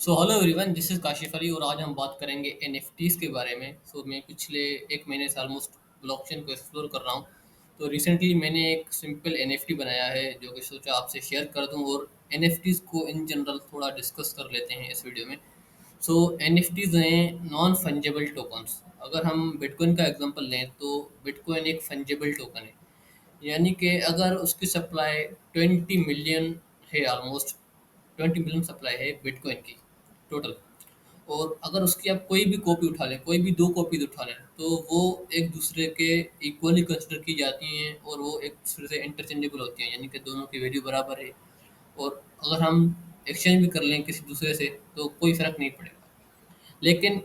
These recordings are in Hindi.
So hello everyone, this is Kashif Ali और आज हम बात करेंगे एनएफटीज़ के बारे में। मैं पिछले 1 महीने से ऑलमोस्ट ब्लॉकचेन को एक्सप्लोर कर रहा हूँ। तो रिसेंटली मैंने एक सिंपल एनएफटी बनाया है जो कि सोचा आपसे शेयर कर दूँ और एनएफटीज़ को इन जनरल थोड़ा डिस्कस कर लेते हैं इस वीडियो में। एनएफटीज़ हैं नॉन फंजेबल टोकन्स। अगर हम बिटकॉइन का एग्जांपल लें तो बिटकॉइन एक फंजेबल टोकन है, यानी कि अगर उसकी सप्लाई 20 मिलियन है, ऑलमोस्ट 20 मिलियन सप्लाई है बिटकॉइन की टोटल। और अगर उसकी आप कोई भी कॉपी उठा लें, कोई भी दो कॉपीज उठा लें, तो वो एक दूसरे के इक्वली कंसिडर की जाती हैं और वो एक दूसरे से इंटरचेंजेबल होती हैं, यानी कि दोनों की वैल्यू बराबर है। और अगर हम एक्सचेंज भी कर लें किसी दूसरे से तो कोई फ़र्क नहीं पड़ेगा। लेकिन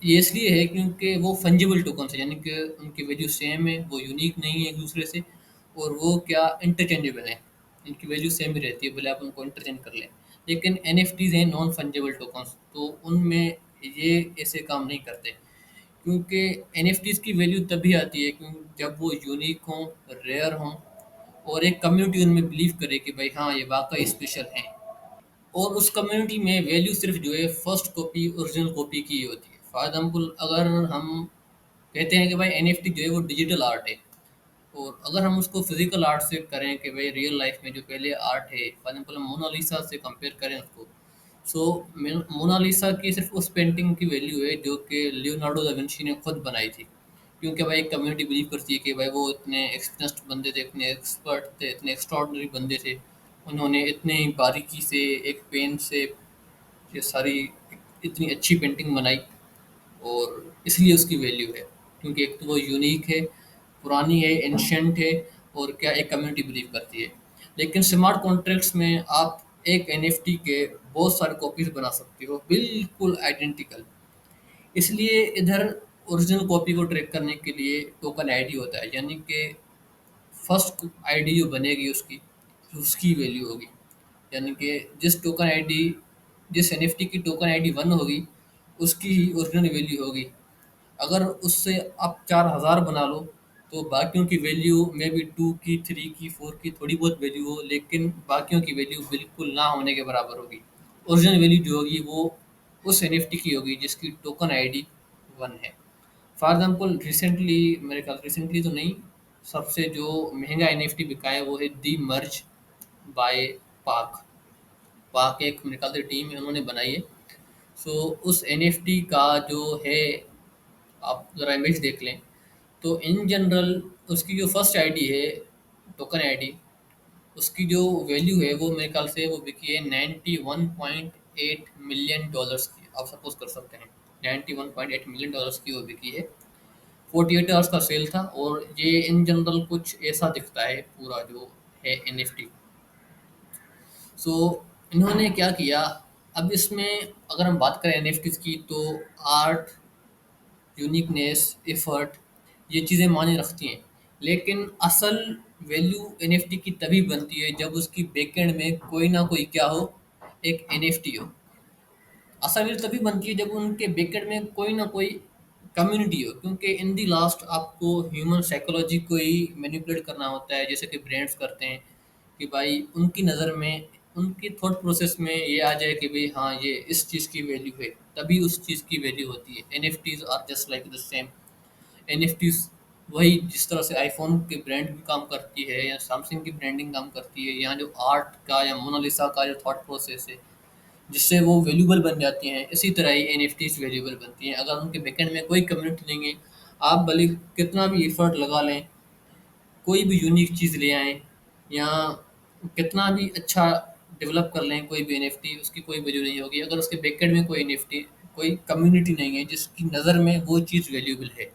ये इसलिए है क्योंकि वो फंजिबल टोकन्स है, यानी कि उनकी वैल्यू सेम है, वो यूनिक नहीं है एक दूसरे से। और वो क्या इंटरचेंजेबल है, इनकी वैल्यू सेम ही रहती है भले आप उनको इंटरचेंज कर लें। लेकिन एनएफटीज हैं नॉन फंजिबल टोकन्स, तो उनमें ये ऐसे काम नहीं करते, क्योंकि एनएफटीज की वैल्यू तभी आती है क्यों जब वो यूनिक हों, रेयर हों और एक कम्युनिटी उनमें बिलीव करे कि भाई हाँ, ये वाकई स्पेशल है। और उस कम्युनिटी में वैल्यू सिर्फ जो है फर्स्ट कॉपी ओरिजिनल कॉपी की ही होती है। फॉर एग्जाम्पल, अगर हम कहते हैं कि भाई एनएफटी जो है वो डिजिटल आर्ट है, और अगर हम उसको फिजिकल आर्ट से करें कि भाई रियल लाइफ में जो पहले आर्ट है, फॉर एग्जाम्पल हम मोनालिसा से कंपेयर करें उसको, सो मोनालिसा की सिर्फ उस पेंटिंग की वैल्यू है जो कि लियोनार्डो दा विंची ने खुद बनाई थी। क्योंकि भाई एक कम्युनिटी बिलीव करती है कि भाई वो इतने एक्सपीरियंस्ड बंदे थे, इतने एक्सपर्ट थे, इतने एक्स्ट्रॉर्डनरी बंदे थे। उन्होंने इतने बारीकी से एक पेन से ये सारी इतनी अच्छी पेंटिंग बनाई, और इसलिए उसकी वैल्यू है, क्योंकि एक तो वो यूनिक है, पुरानी है, एंशंट है, और क्या एक कम्युनिटी बिलीव करती है। लेकिन स्मार्ट कॉन्ट्रैक्ट्स में आप एक एनएफटी के बहुत सारे कॉपीज बना सकते हो, बिल्कुल आइडेंटिकल। इसलिए इधर ओरिजिनल कॉपी को ट्रैक करने के लिए टोकन आईडी होता है, यानी कि फर्स्ट आईडी जो बनेगी उसकी वैल्यू होगी। यानी कि जिस एनएफटी की टोकन आईडी 1 होगी, उसकी ही ओरिजिनल वैल्यू होगी। अगर उससे आप 4000 बना लो, तो बाकियों की वैल्यू में भी 2 की, 3 की, 4 की थोड़ी बहुत वैल्यू हो, लेकिन बाकियों की वैल्यू बिल्कुल ना होने के बराबर होगी। ओरिजिनल वैल्यू जो होगी वो उस एनएफटी की होगी जिसकी टोकन आईडी 1 है। फॉर एग्जांपल, रिसेंटली तो नहीं, सबसे जो महंगा एनएफटी बिका है वो है दी मर्ज बाय पाक। पाक एक मेरे ख्याल से टीम है, उन्होंने बनाई है। उस एनएफटी का जो है, आप ज़रा इमेज देख लें, तो इन जनरल उसकी जो फर्स्ट आईडी है, टोकन आईडी, उसकी जो वैल्यू है वो मेरे ख्याल से वो बिकी है 91.8 मिलियन डॉलर्स की। आप सपोज कर सकते हैं 91.8 मिलियन डॉलर्स की वो बिकी है। 48 आवर्स का सेल था, और ये इन जनरल कुछ ऐसा दिखता है पूरा जो है एनएफटी। सो इन्होंने क्या किया, अब इसमें अगर हम बात करें एनएफटीज की, तो आर्ट, यूनिकनेस, एफर्ट, ये चीज़ें मायने रखती हैं। लेकिन असल वैल्यू एनएफटी की तभी बनती है जब उसकी बैकएंड में कोई ना कोई क्या हो, एक एनएफटी हो। असल वैल्यू तभी बनती है जब उनके बैकएंड में कोई ना कोई कम्युनिटी हो, क्योंकि इन दी लास्ट आपको ह्यूमन साइकोलॉजी को ही मैनिपुलेट करना होता है, जैसे कि ब्रांड्स करते हैं, कि भाई उनकी नज़र में, उनकी थॉट प्रोसेस में ये आ जाए कि भाई हाँ, ये इस चीज़ की वैल्यू है, तभी उस चीज़ की वैल्यू होती है। NFTs are just like the same. NFTs वही, जिस तरह से आईफोन की ब्रांड भी काम करती है या सैमसंग की ब्रांडिंग काम करती है, यहाँ जो आर्ट का या मोनालिसा का जो थॉट प्रोसेस है जिससे वो वैल्यूबल बन जाती हैं, इसी तरह ही एनएफटीज वैल्यूबल बनती हैं। अगर उनके बैकएंड में कोई कम्युनिटी नहीं है, आप भले कितना भी एफर्ट लगा लें, कोई भी यूनिक चीज़ ले आएँ, या कितना भी अच्छा डेवलप कर लें कोई भी एनएफटी, उसकी कोई वैल्यू नहीं होगी अगर उसके बैकएंड में कोई एनएफटी, कोई कम्युनिटी नहीं है जिसकी नज़र में वो चीज़ वैल्यूबल है।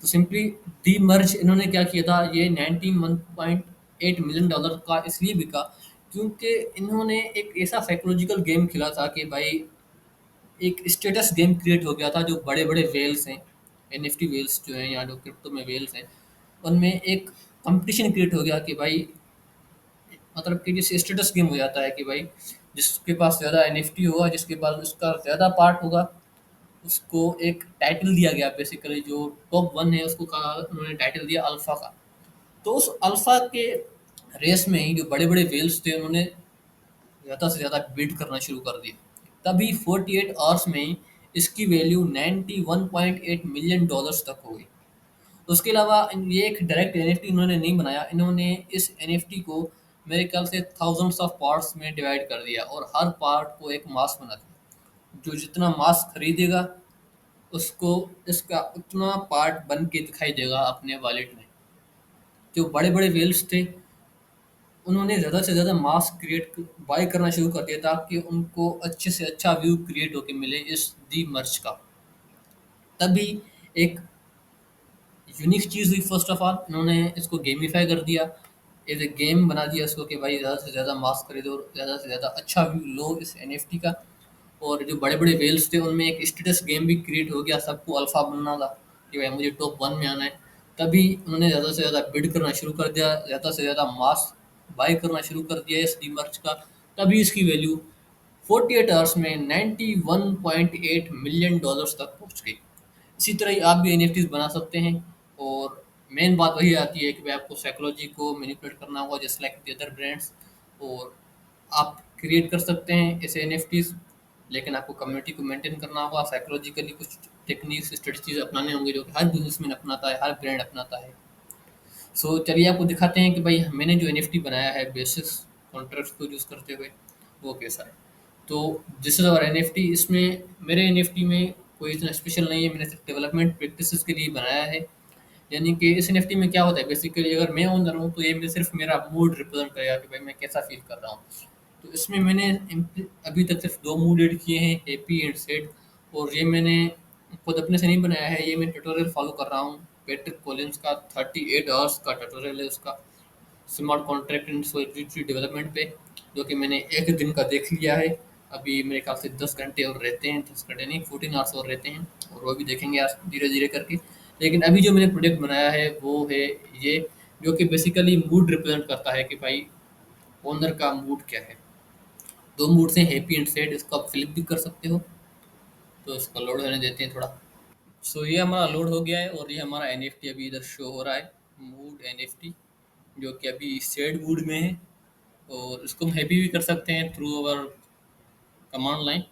तो सिंपली डी मर्ज इन्होंने क्या किया था, ये 91.8 मिलियन डॉलर का इसलिए बिका क्योंकि इन्होंने एक ऐसा साइकोलॉजिकल गेम खेला था कि भाई एक स्टेटस गेम क्रिएट हो गया था। जो बड़े बड़े वेल्स हैं, एनएफटी वेल्स जो हैं या जो क्रिप्टो में वेल्स हैं, उनमें एक कंपटीशन क्रिएट हो गया कि भाई, मतलब कि जैसे स्टेटस गेम हो जाता है कि भाई जिसके पास ज़्यादा एनएफटी होगा, जिसके पास उसका ज़्यादा पार्ट होगा, उसको एक टाइटल दिया गया। बेसिकली जो टॉप 1 है उसको कहा, उन्होंने टाइटल दिया अल्फ़ा का। तो उस अल्फ़ा के रेस में ही जो बड़े-बड़े व्हेल्स थे, उन्होंने ज़्यादा से ज़्यादा बिड करना शुरू कर दिया। तभी 48 आवर्स में इसकी वैल्यू 91.8 मिलियन डॉलर्स तक हो गई। उसके अलावा ये एक डायरेक्ट एनएफटी इन्होंने नहीं बनाया, इन्होंने इस एनएफटी को मेरे ख्याल से थाउजेंड्स ऑफ पार्ट्स में डिवाइड कर दिया और हर पार्ट को एक मास बना दिया। जो जितना मास खरीदेगा उसको इसका उतना पार्ट बन के दिखाई देगा अपने वॉलेट में। जो बड़े बड़े वेल्स थे उन्होंने ज़्यादा से ज़्यादा मास क्रिएट बाय करना शुरू कर दिया ताकि उनको अच्छे से अच्छा व्यू क्रिएट होके मिले इस दी मर्ज का। तभी एक यूनिक चीज़ हुई, फर्स्ट ऑफ ऑल इन्होंने इसको गेमिफाई कर दिया, एज ए गेम बना दिया इसको कि भाई ज़्यादा से ज़्यादा मास खरीदो और ज़्यादा से ज़्यादा अच्छा व्यू लो इस एनएफटी का। और जो बड़े बड़े वेल्स थे उनमें एक स्टेटस गेम भी क्रिएट हो गया, सबको अल्फा बनना था कि भाई मुझे टॉप वन में आना है। तभी उन्होंने ज़्यादा से ज़्यादा बिड करना शुरू कर दिया, ज़्यादा से ज़्यादा मास बाय करना शुरू कर दिया इस डीमर्च का। तभी इसकी वैल्यू 48 आवर्स में 91.8 मिलियन डॉलर्स तक पहुंच गई। इसी तरह ही आप भी एनएफटीज बना सकते हैं। और मेन बात वही आती है कि भाई आपको साइकोलॉजी को मैनिपुलेट करना होगा just like the other brands. और आप क्रिएट कर सकते हैं ऐसे एनएफटीज, लेकिन आपको कम्युनिटी को मेंटेन करना होगा। साइकोलॉजिकली कुछ टेक्निक्स स्ट्रेटजीज अपनाने होंगे जो कि हर बिजनेसमैन अपनाता है, हर ब्रांड अपनाता है। सो चलिए आपको दिखाते हैं कि भाई मैंने जो एनएफटी बनाया है बेसिस कॉन्ट्रैक्ट्स को यूज़ करते हुए वो कैसा है। तो दिस इज़ आवर एनएफटी। इसमें मेरे एनएफटी में कोई इतना स्पेशल नहीं है, मैंने सिर्फ डेवलपमेंट प्रैक्टिसेस के लिए बनाया है। यानी कि इस एनएफटी में क्या होता है बेसिकली, अगर मैं ओनर हूँ तो ये मैं सिर्फ मेरा मूड रिप्रेजेंट करेगा कि भाई मैं कैसा फील कर रहा हूँ। तो इसमें मैंने अभी तक सिर्फ दो मूड ऐड किए हैं, हैप्पी एंड सैड। और ये मैंने खुद अपने से नहीं बनाया है, ये मैं ट्यूटोरियल फॉलो कर रहा हूँ पैट्रिक कॉलिंस का। 38 आवर्स का ट्यूटोरियल है उसका, smart contract and solidity development पे, जो कि मैंने एक दिन का देख लिया है। अभी मेरे ख्याल से 10 घंटे और रहते हैं, 10 घंटे नहीं 14 आवर्स और रहते हैं, और वो भी देखेंगे आज धीरे धीरे करके। लेकिन अभी जो मैंने प्रोजेक्ट बनाया है वो है ये, जो कि बेसिकली मूड रिप्रेजेंट करता है कि भाई ओनर का मूड क्या है। दो मूड्स हैं, हैप्पी एंड सैड, इसको आप फ्लिप भी कर सकते हो। तो इसको लोड होने देते हैं थोड़ा। सो ये हमारा लोड हो गया है और ये हमारा एनएफटी अभी इधर शो हो रहा है, मूड एनएफटी, जो कि अभी सैड मूड में है। और इसको हम हैप्पी भी कर सकते हैं थ्रू अवर कमांड लाइन।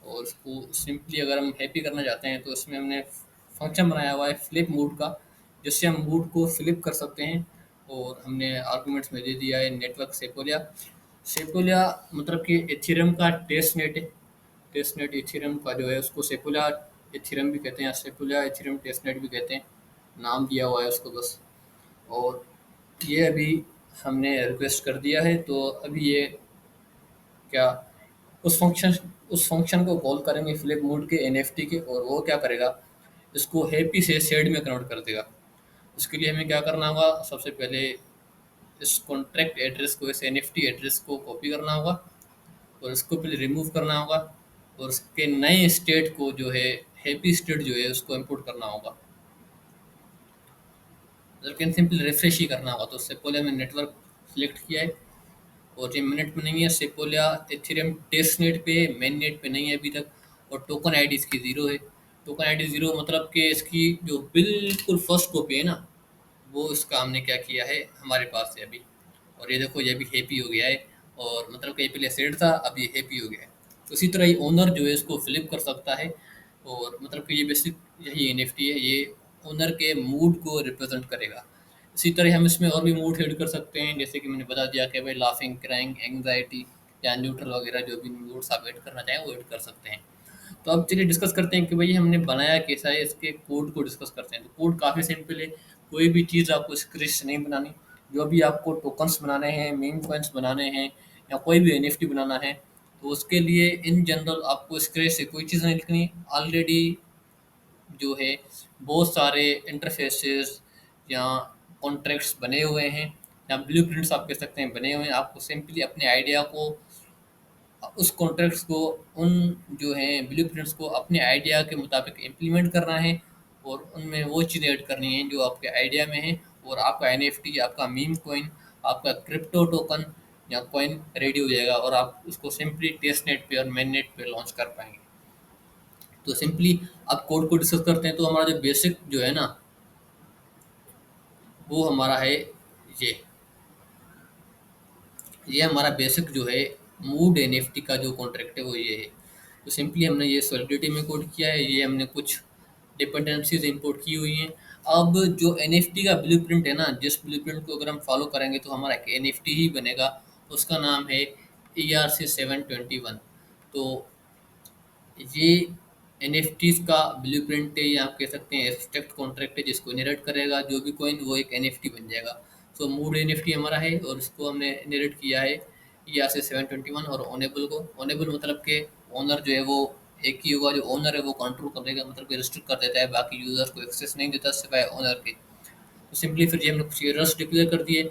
और इसको सिंपली अगर हम हैप्पी करना चाहते हैं तो इसमें हमने फंक्शन बनाया हुआ है फ्लिप मूड का, जिससे हम मूड को फ्लिप कर सकते हैं। और हमने आर्गूमेंट्स में दे दिया है नेटवर्क सेपोलिया। सेपोलिया मतलब कि एथीरियम का टेस्ट नेट है। टेस्ट नेट एथीरियम का जो है उसको सेपोलिया एथीरियम भी कहते हैं, सेपोलिया एथीरियम टेस्ट नेट भी कहते हैं, नाम दिया हुआ है उसको बस। और ये अभी हमने रिक्वेस्ट कर दिया है, तो अभी ये क्या उस फंक्शन उस फंक्शन को कॉल करेंगे फ्लिप मोड के एनएफटी के, और वो क्या करेगा, इसको हैप्पी से सैड में कन्वर्ट कर देगा। उसके लिए हमें क्या करना होगा, सबसे पहले इस कॉन्ट्रैक्ट एड्रेस को, इस एनएफटी एड्रेस को कॉपी करना होगा और इसको पहले रिमूव करना होगा। और उसके नए स्टेट को जो है हैप्पी स्टेट जो है उसको इंपोर्ट करना होगा। लेकिन सिंपल रिफ्रेश ही करना होगा। तो उससे पहले हमने नेटवर्क सिलेक्ट किया है और ये मिनट में नहीं है, सेपोलिया एथेरियम टेस्ट नेट पे है, मेन नेट पे नहीं है अभी तक। और टोकन आईडी इसकी ज़ीरो है। टोकन आईडी ज़ीरो मतलब कि इसकी जो बिल्कुल फर्स्ट कॉपी है ना, वो इसका हमने क्या किया है हमारे पास है अभी। और ये देखो ये भी हैप्पी हो गया है, और मतलब कि ये पहले सैड था अब ये हैप्पी हो गया है। तो इसी तरह ही ओनर जो है इसको फ्लिप कर सकता है। और मतलब कि ये बेसिक यही एनएफटी है, ये ओनर के मूड को रिप्रेजेंट करेगा। इसी तरह हम इसमें और भी मूड ऐड कर सकते हैं, जैसे कि मैंने बता दिया कि भाई लाफिंग, क्राइंग, एंग्जाइटी या न्यूट्रल वगैरह जो भी मूड्स आप ऐड करना चाहें वो ऐड कर सकते हैं। तो अब चलिए डिस्कस करते हैं कि भाई हमने बनाया कैसा है, इसके कोड को डिस्कस करते हैं। तो कोड काफ़ी सिंपल है, कोई भी चीज़ आपको स्क्रैच से नहीं बनानी। जो भी आपको टोकन्स बनाने हैं, मीम कॉइन्स बनाने हैं, या कोई भी एनएफटी बनाना है, तो उसके लिए इन जनरल आपको स्क्रैच से कोई चीज़ नहीं लिखनी। ऑलरेडी जो है बहुत सारे इंटरफेसेस या कॉन्ट्रैक्ट्स बने हुए हैं, या ब्लूप्रिंट्स आप कह सकते हैं बने हुए हैं। आपको सिंपली अपने आइडिया को, उस कॉन्ट्रैक्ट्स को, उन जो हैं ब्लूप्रिंट्स को अपने आइडिया के मुताबिक इम्प्लीमेंट करना है। और उनमें वो चीज़ें ऐड करनी है जो आपके आइडिया में है। और आपका एनएफटी, आपका मीम कॉइन, आपका क्रिप्टो टोकन या कॉइन रेडी हो जाएगा, और आप उसको सिंपली टेस्ट नेट पे और मेन नेट पे लॉन्च कर पाएंगे। तो सिंपली अब कोड को डिस्कस करते हैं। तो हमारा जो बेसिक जो है ना, वो हमारा है ये ये हमारा बेसिक जो है मूड एनएफटी का जो कॉन्ट्रैक्ट है वो ये है। तो सिंपली हमने ये सॉलिडिटी में कोड किया है, ये हमने कुछ डिपेंडेंसीज इंपोर्ट की हुई हैं। अब जो एनएफटी का ब्लूप्रिंट है ना, जिस ब्लूप्रिंट को अगर हम फॉलो करेंगे तो हमारा एक एनएफटी ही बनेगा, उसका नाम है ERC-721। तो ये एनएफटीज का ब्लूप्रिंट है, या आप कह सकते हैं एब्स्ट्रैक्ट कॉन्ट्रैक्ट है, जिसको इनहेरिट करेगा जो भी कॉइन वो एक एनएफटी बन जाएगा। सो मूड एनएफटी हमारा है और इसको हमने इनहेरिट किया है या से 721। और ओनेबल को, ओनेबल मतलब के ओनर जो है वो एक ही होगा, जो ओनर है वो कंट्रोल करेगा, मतलब कि रिस्ट्रिक्ट कर देता है, बाकी यूजर्स को एक्सेस नहीं देता सिवाय ओनर के। तो सिंपली फिर ये हमने कुछ एरर्स डिक्लेयर कर दिए,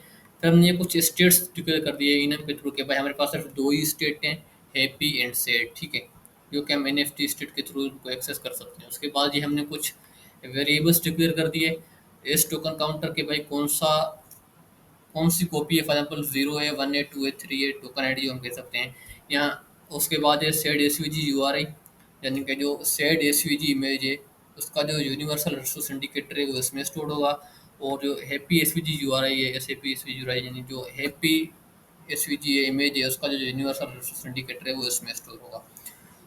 फिर हमने ये कुछ स्टेट्स डिक्लेयर कर दिए इनम के थ्रू के भाई हमारे पास सिर्फ दो ही स्टेट हैं, हैप्पी एंड सैड, ठीक है, जो कि हम एनएफटी स्टेट के थ्रू उनको एक्सेस कर सकते हैं। उसके बाद ये हमने कुछ वेरिएबल्स डिक्लेयर कर दिए इस टोकन काउंटर के, भाई कौन सी कॉपी है, फॉर एग्जाम्पल 0 है, 1 है, 2 है, 3 है, टोकन आईडी हम कह सकते हैं यहाँ। उसके बाद है सेड एसवीजी यूआरआई, यानी कि जो सेड एसवीजी इमेज है उसका जो यूनिवर्सल रिसोर्स इंडिकेटर है वो इसमें स्टोर होगा। और जो हैप्पी एसवीजी यूआरआई है, S A P S V URI, यानी जो हैप्पी एसवीजी इमेज है उसका जो यूनिवर्सल रिसोर्स इंडिकेटर है वो इसमें स्टोर होगा।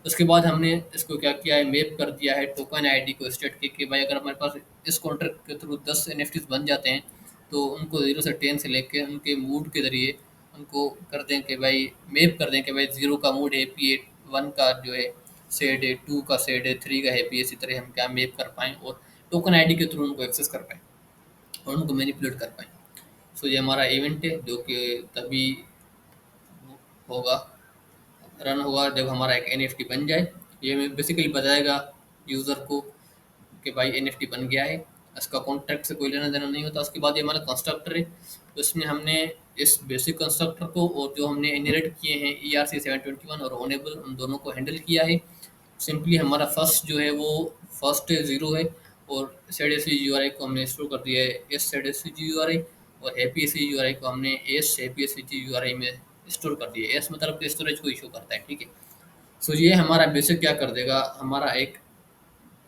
उसके बाद हमने इसको क्या किया है, मैप कर दिया है टोकन आईडी को स्टेट के, कि भाई अगर हमारे पास इस कॉन्ट्रैक्ट के थ्रू 10 एनएफटीज बन जाते हैं तो उनको 0 से 10 से लेके उनके मूड के ज़रिए उनको कर दें कि भाई मैप कर दें कि भाई 0 का मूड हैप्पी है, 1 का जो है सैड है, 2 का सैड है, 3 का हैप्पी है, इसी तरह हम क्या मैप कर पाएँ और टोकन आईडी के थ्रू उनको एक्सेस कर पाएँ और उनको मैनिपुलेट कर पाएँ। सो ये हमारा इवेंट है जो कि तभी होगा, रन होगा जब हमारा एक एनएफटी बन जाए। ये बेसिकली बताएगा यूज़र को कि भाई एनएफटी बन गया है, इसका कॉन्ट्रैक्ट से कोई लेना देना नहीं होता। उसके बाद ये हमारा कंस्ट्रक्टर है, तो इसमें हमने इस बेसिक कंस्ट्रक्टर को और जो हमने इनहेरिट किए हैं ERC-721 और ओनेबल, उन दोनों को हैंडल किया है। सिंपली हमारा फर्स्ट जो है वो फर्स्ट 0 है, और sad S U R I को हमने स्टोर कर दिया है as sad S U R I, और happy S U R I को हमने as happy S U R I में स्टोर कर दिया है। एस मतलब कि स्टोरेज को इशू करता है, ठीक है। सो ये हमारा बेसिक क्या कर देगा, हमारा एक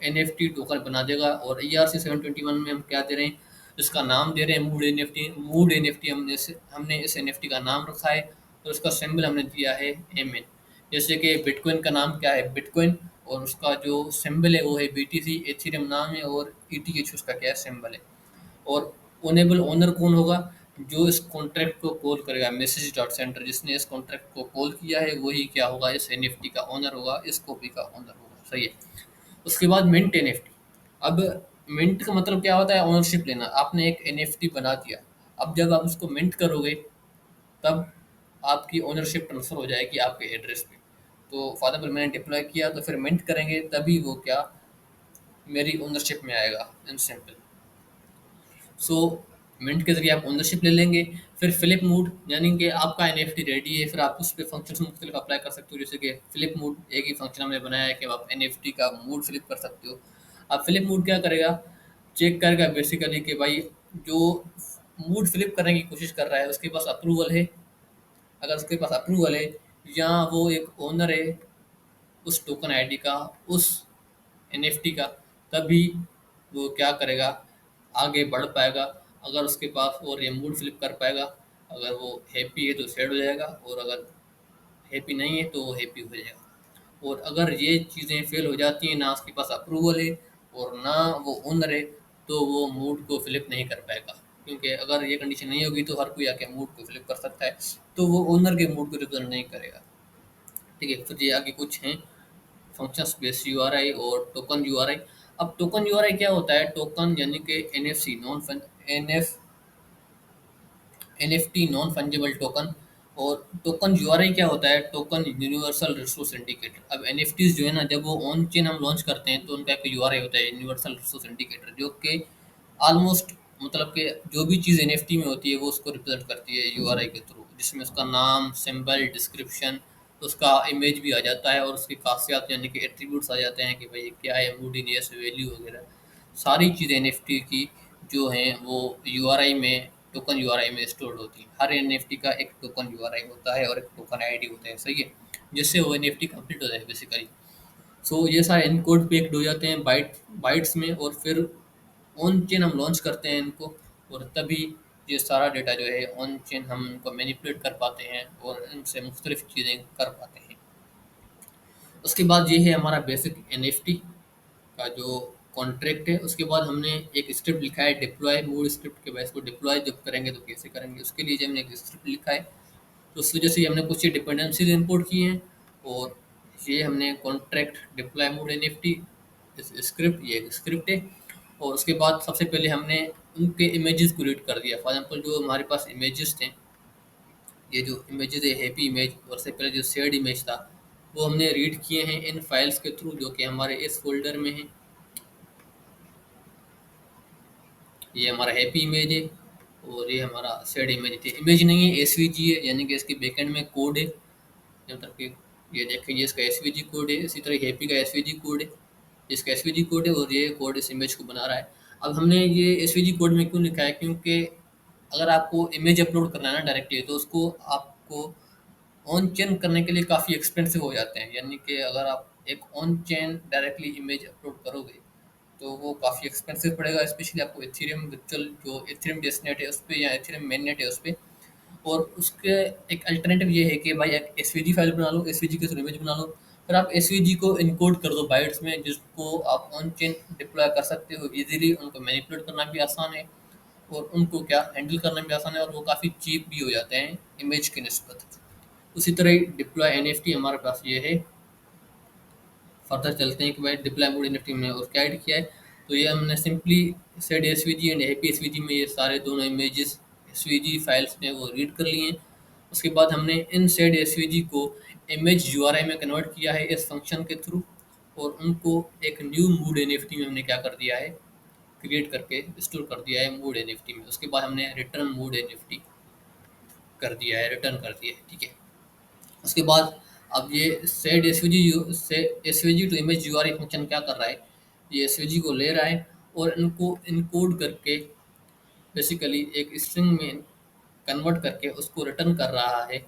एनएफटी टोकन बना देगा। और ERC-721 में हम क्या दे रहे हैं, इसका नाम दे रहे हैं मूड एनएफटी। मूड एनएफटी हमने इस एनएफटी का नाम रखा है और उसका सिंबल हमने दिया है एमएन। जैसे कि बिटकॉइन का नाम क्या है, बिटकॉइन, और उसका जो सिंबल है वो है बीटीसी, एथेरियम नाम है, और ईटीएच उसका क्या है, सिंबल है। और ओनेबल ओनर कौन होगा, जो इस कॉन्ट्रैक्ट को कॉल करेगा, मैसेज डॉट सेंडर जिसने इस कॉन्ट्रैक्ट को कॉल किया है वही क्या होगा, इस एनएफटी का ओनर होगा, इस कॉपी का ओनर होगा, सही है। उसके बाद मिंट एनएफटी। अब मिंट का मतलब क्या होता है, ओनरशिप लेना। आपने एक एनएफटी बना दिया, अब जब आप उसको मिंट करोगे तब आपकी ओनरशिप ट्रांसफर हो जाएगी आपके एड्रेस पे। तो फॉर एग्जाम्पल मैंने डिप्लॉय किया तो फिर मिंट करेंगे तभी वो क्या मेरी ओनरशिप में आएगा, इन सिंपल। सो मिंट के ज़रिए आप ओनरशिप ले लेंगे। फिर फ्लिप मूड, यानी कि आपका एनएफटी रेडी है, फिर आप उस पे फंक्शंस मुख्तलिफ अप्लाई कर सकते हो। जैसे कि फ्लिप मूड एक ही फंक्शन हमने बनाया है कि आप एनएफटी का मूड फ्लिप कर सकते हो। अब फ्लिप मूड क्या करेगा, चेक करेगा बेसिकली कि भाई जो मूड फ्लिप करने की कोशिश कर रहा है उसके पास अप्रूवल है। अगर उसके पास अप्रूवल है या वो एक ओनर है उस टोकन आईडी का, उस एनएफटी का, तभी वो क्या करेगा, आगे बढ़ पाएगा। अगर उसके पास और ये मूड फ्लिप कर पाएगा, अगर वो हैप्पी है तो सैड हो जाएगा, और अगर हैप्पी नहीं है तो वो हैप्पी हो जाएगा। और अगर ये चीज़ें फेल हो जाती हैं, ना उसके पास अप्रूवल है और ना वो ओनर है, तो वो मूड को फ्लिप नहीं कर पाएगा। क्योंकि अगर ये कंडीशन नहीं होगी तो हर कोई आके मूड को फ्लिप कर सकता है, तो वो ओनर के मूड को रिप्रेजेंट नहीं करेगा, ठीक है। फिर ये आगे कुछ हैं फंक्शंस बेस्ड यूआरआई और टोकन यूआरआई। अब टोकन यूआरआई क्या होता है, टोकन यानी कि NFC, non fun NF NFT non fungible token. और टोकन यूआरआई क्या होता है, टोकन यूनिवर्सल रिसोर्स इंडिकेटर। अब एनएफटीज जो है ना, जब वो ऑन चेन हम लॉन्च करते हैं तो उनका एक यूआरआई होता है, यूनिवर्सल रिसोर्स इंडिकेटर, जो कि ऑलमोस्ट मतलब कि जो भी चीज़ एनएफटी में होती है वो उसको रिप्रेजेंट करती है यूआरआई के थ्रू, जिसमें उसका नाम, सिंबल, डिस्क्रिप्शन, उसका इमेज भी आ जाता है और उसकी खासियत यानी कि एट्रीब्यूट्स आ जाते हैं कि भाई ये क्या है, मूडीनेस, वैल्यू वगैरह सारी चीज़ें एनएफटी की जो हैं वो यूआरआई में, टोकन यूआरआई में स्टोर्ड होती हैं। हर एनएफटी का एक टोकन यूआरआई होता है और एक टोकन आईडी होता है, सही है, जिससे वो एनएफटी कंप्लीट हो जाए बेसिकली। सो ये सारे इनकोड पैक्ड हो जाते हैं बाइट्स में, और फिर ऑन चेन हम लॉन्च करते हैं इनको, और तभी ये सारा डेटा जो है ऑन चेन हम इनको मैनिपुलेट कर पाते हैं और इनसे मुख्तलिफ चीज़ें कर पाते हैं। उसके बाद ये है हमारा बेसिक एनएफटी का जो कॉन्ट्रैक्ट है। उसके बाद हमने एक स्क्रिप्ट लिखा है डिप्लॉय मूड स्क्रिप्ट के बेस को डिप्लॉय जब करेंगे तो कैसे करेंगे उसके लिए जो हमने एक स्क्रिप्ट लिखा है। तो उस वजह से हमने कुछ ये डिपेंडेंसीज इंपोर्ट की हैं और ये हमने contract deploy mode NFT script ये एक स्क्रिप्ट है। और उसके बाद सबसे पहले हमने उनके इमेजेस को रीड कर दिया। फॉर एग्जांपल जो हमारे पास इमेजेस थे, ये जो इमेजेस है हैप्पी इमेज और से पहले जो शेयर्ड इमेज था, वो हमने रीड किए हैं इन फाइल्स के थ्रू जो कि हमारे इस फोल्डर में है। ये हमारा हैप्पी इमेज है और ये हमारा शेयर्ड इमेज है। इमेज नहीं है, एसवीजी है, यानी कि इसके बैकएंड में कोड है। जब तक कि ये देखें ये इसका एसवीजी कोड है, इसी तरह हैप्पी का एसवीजी कोड है, इसका एसवीजी कोड है और ये कोड इस इमेज को बना रहा है। अब हमने ये एसवीजी कोड में क्यों लिखा है, क्योंकि अगर आपको इमेज अपलोड करना है ना डायरेक्टली, तो उसको आपको ऑन चेन करने के लिए काफ़ी एक्सपेंसिव हो जाते हैं। यानी कि अगर आप एक on chain directly image upload करोगे तो वो काफ़ी एक्सपेंसिव पड़ेगा, स्पेशली आपको इथेरियम वर्चुअल जो इथेरियम डेस्टिनेट है उस पे या इथेरियम मेननेट है उस पे। और उसके एक अल्टरनेटिव ये है कि भाई एक एसवीजी फाइल बना लो, एसवीजी के थ्रू इमेज बना लो, फिर आप एसवीजी को इनकोड कर दो बाइट्स में, जिसको आप ऑन चेन डिप्लॉय कर सकते हो इजीली। उनको मैनिपुलेट करना भी आसान है और उनको क्या हैंडल करना भी आसान है, और वो काफ़ी चीप भी हो जाते हैं इमेज की निस्बत। उसी तरह डिप्लॉय एनएफटी हमारे पास ये है। फर्दर चलते हैं कि भाई डिप्लॉय मोड एनएफटी में और क्या ऐड किया है। तो ये हमने simply said SVG and happy SVG में ये सारे दोनों इमेजेस एसवीजी फाइल्स में वो रीड कर लिए हैं। उसके बाद हमने इन सेड एसवीजी को इमेज यूआरआई में कन्वर्ट किया है इस फंक्शन के थ्रू, और उनको एक न्यू मूड एनएफटी में हमने क्या कर दिया है, क्रिएट करके स्टोर कर दिया है मूड एनएफटी में। उसके बाद हमने रिटर्न मूड एनएफटी कर दिया है, रिटर्न कर दिया है, ठीक है। उसके बाद अब ये सेड एसवीजी से SVG to image URI function क्या कर रहा है, ये एसवीजी को ले रहा है और इनको इनकोड करके बेसिकली एक स्ट्रिंग में कन्वर्ट करके उसको रिटर्न कर रहा है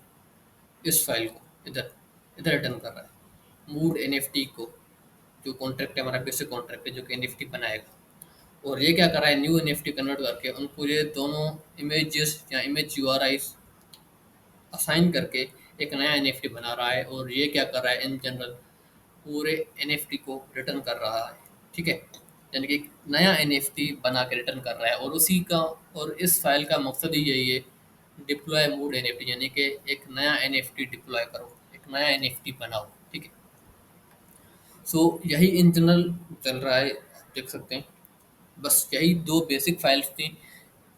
इस फाइल को, इधर इधर रिटर्न कर रहा है मूड एनएफटी को, जो कॉन्ट्रैक्ट है हमारा बेसिक कॉन्ट्रैक्ट है जो कि एनएफटी बनाएगा। और ये क्या कर रहा है, न्यू एनएफटी कन्वर्ट करके उनको ये दोनों इमेजेस या इमेज यूआरआईस असाइन करके एक नया एनएफटी बना रहा है। और ये क्या कर रहा है, इन जनरल पूरे एनएफटी को रिटर्न कर रहा है, ठीक है। यानी कि एक नया एनएफटी बना के रिटर्न कर रहा है, और उसी का और इस फाइल का मकसद ही यही है, डिप्लॉय मूड एनएफटी, यानी कि एक नया एनएफटी डिप्लॉय करो, एक नया एनएफटी बनाओ, ठीक है। सो यही इन जनरल चल रहा है, आप देख सकते हैं। बस यही दो बेसिक फाइल्स थी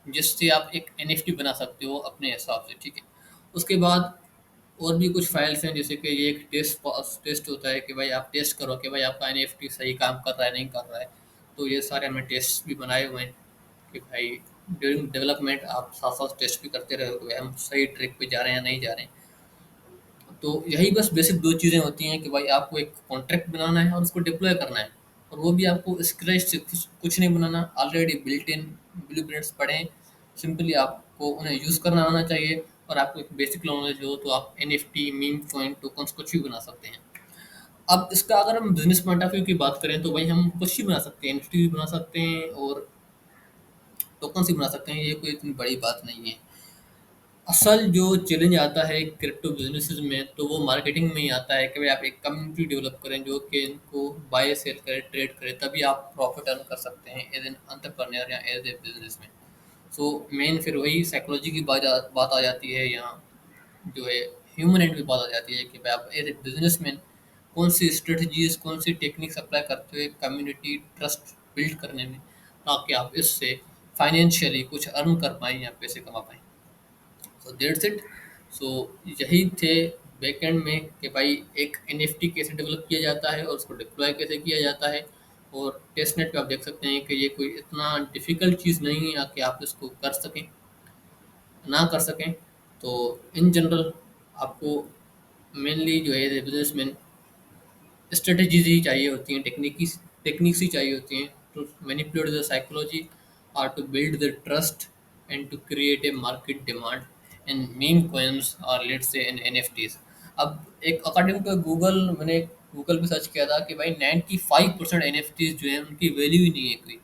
जिससे आप एक एनएफटी बना सकते हो अपने हिसाब से, ठीक है। उसके बाद और भी कुछ फाइल्स हैं, जैसे कि ये एक टेस्ट होता है कि भाई आप टेस्ट करो कि भाई आपका एनएफटी सही काम कर रहा है नहीं कर रहा है। तो ये सारे हमने टेस्ट भी बनाए हुए हैं कि भाई ड्यूरिंग डेवलपमेंट आप साथ साथ टेस्ट भी करते रहो कि भाई हम सही ट्रैक पे जा रहे हैं या नहीं जा रहे हैं। तो यही बस बेसिक दो चीज़ें होती हैं कि भाई आपको एक कॉन्ट्रैक्ट बनाना है और उसको डिप्लॉय करना है, और वो भी आपको स्क्रैच से कुछ नहीं बनाना, ऑलरेडी बिल्ट इन ब्लूप्रिंट्स पड़े हैं। सिंपली आपको उन्हें यूज़ करना आना चाहिए, और आपको एक बेसिक नॉलेज हो तो आप एनएफटी मीम कॉइन टोकन्स कुछ भी बना सकते हैं। अब इसका अगर हम बिजनेस पॉइंट ऑफ व्यू की बात करें तो भाई हम कुछ भी बना सकते हैं, एनएफटी भी बना सकते हैं और टोकन्स भी बना सकते हैं, ये कोई इतनी बड़ी बात नहीं है। असल जो चैलेंज आता है क्रिप्टो बिजनेसेस में, तो वो मार्केटिंग में ही आता है कि भाई आप एक कम्युनिटी डेवलप करें जो कि इनको बाय सेल करे ट्रेड करे, तभी आप प्रॉफिट अर्न कर सकते हैं एज एन एंटरप्रेन्योर या as a businessman. So main फिर वही साइकोलॉजी की बात आ जाती है यहाँ, जो है ह्यूमन एंड की बात आ जाती है कि भाई आप एज ए बिजनेसमैन कौन सी स्ट्रेटजीज कौन सी टेक्निक्स अप्लाई करते हुए कम्युनिटी ट्रस्ट बिल्ड करने में, ताकि आप इससे फाइनेंशियली कुछ अर्न कर पाएँ या पैसे कमा पाएँ। So that's it. सो यही थे बैकएंड में कि भाई एक एनएफटी कैसे डेवलप किया जाता है और उसको डिप्लॉय कैसे किया जाता है। और टेस्टनेट पे आप देख सकते हैं कि ये कोई इतना डिफ़िकल्ट चीज़ नहीं है कि आप इसको कर सकें ना कर सकें। तो इन जनरल आपको मेनली जो है बिजनेसमैन स्ट्रेटजीज ही चाहिए होती हैं, टेक्निक्स ही चाहिए होती हैं टू मैनिपुलेट द साइकोलॉजी और to build the trust and to create a market demand in meme coins और लेट्स से इन एनएफटीज। अब एक अकॉर्डिंग टू गूगल, मैंने गूगल पे सर्च किया था कि भाई 95% एनएफटीज जो हैं उनकी वैल्यू ही नहीं है कोई।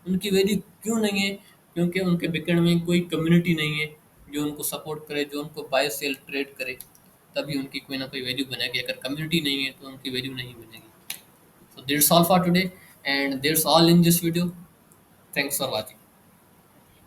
उनकी वैल्यू क्यों नहीं है, क्योंकि उनके बैकएंड में कोई कम्युनिटी नहीं है जो उनको सपोर्ट करे, जो उनको बाय सेल ट्रेड करे। तभी उनकी कोई ना कोई वैल्यू बनेगी। अगर कम्युनिटी नहीं है तो उनकी वैल्यू नहीं बनेगी। So that's all for today, and that's all in this video. Thanks for watching.